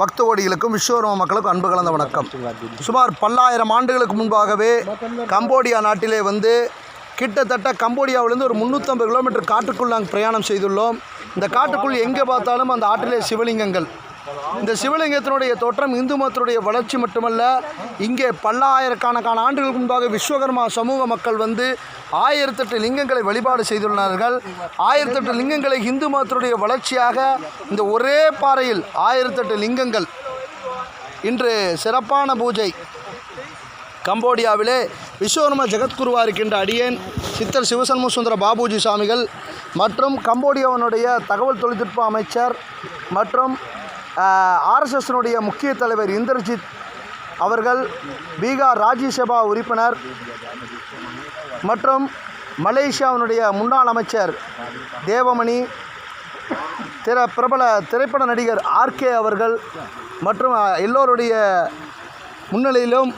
பக்த கோடிகளுக்கும் விஸ்வகர்மா மக்களுக்கும் அன்பு கலந்த வணக்கம். சுமார் 10,000 ஆண்டுகளுக்கு முன்பாகவே கம்போடியா நாட்டிலே கிட்டத்தட்ட கம்போடியாவிலிருந்து ஒரு 350 கிலோமீட்டர் காட்டுக்குள் நாங்கள் பிரயாணம் செய்துள்ளோம். இந்த காட்டுக்குள் எங்கே பார்த்தாலும் அந்த ஆற்றிலே சிவலிங்கங்கள். இந்த சிவலிங்கத்தினுடைய தோற்றம் இந்து மதத்தினுடைய வளர்ச்சி மட்டுமல்ல, இங்கே பல்லாயிரக்கணக்கான ஆண்டுகளுக்கு முன்பாக விஸ்வகர்மா சமூக மக்கள் 1008 லிங்கங்களை வழிபாடு செய்துள்ளார்கள். 1008 லிங்கங்களை இந்து மதத்தினுடைய வளர்ச்சியாக இந்த ஒரே பாறையில் 1008 லிங்கங்கள் இன்று சிறப்பான பூஜை. கம்போடியாவிலே விஸ்வகர்மா ஜெகத்குருவாக இருக்கின்ற அடியேன் சித்தர் சிவசண்முக சுந்தர பாபுஜி சுவாமிகள் மற்றும் கம்போடியாவினுடைய தகவல் தொழில்நுட்ப அமைச்சர் மற்றும் ஆர்எஸ்எஸ்னுடைய முக்கிய தலைவர் இந்தர்ஜித் அவர்கள், பீகார் ராஜ்யசபா உறுப்பினர் மற்றும் மலேசியாவினுடைய முன்னாள் அமைச்சர் தேவமணி, பிரபல திரைப்பட நடிகர் ஆர்கே அவர்கள் மற்றும் எல்லோருடைய முன்னிலையிலும்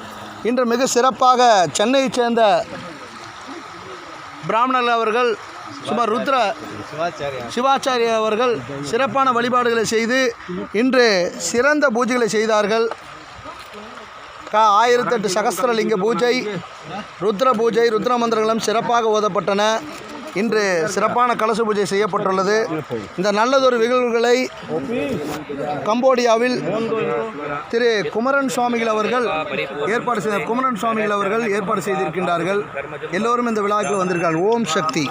இன்று மிக சிறப்பாக சென்னையைச் சேர்ந்த பிராமணர்கள் அவர்கள் சுமார் சிவாச்சாரியா அவர்கள் சிறப்பான வழிபாடுகளை செய்து இன்று சிறந்த பூஜைகளை செய்தார்கள். 1008 சகஸ்திரலிங்க பூஜை, ருத்ர பூஜை, ருத்ர மந்திரங்களும் சிறப்பாக ஓதப்பட்டன. இன்று சிறப்பான கலச பூஜை செய்யப்பட்டுள்ளது. இந்த நல்லதொரு நிகழ்வுகளை கம்போடியாவில் திரு குமரன் சுவாமிகள் அவர்கள் ஏற்பாடு செய்திருக்கின்றார்கள். எல்லோரும் இந்த விழாவுக்கு வந்திருக்கார்கள். ஓம் சக்தி.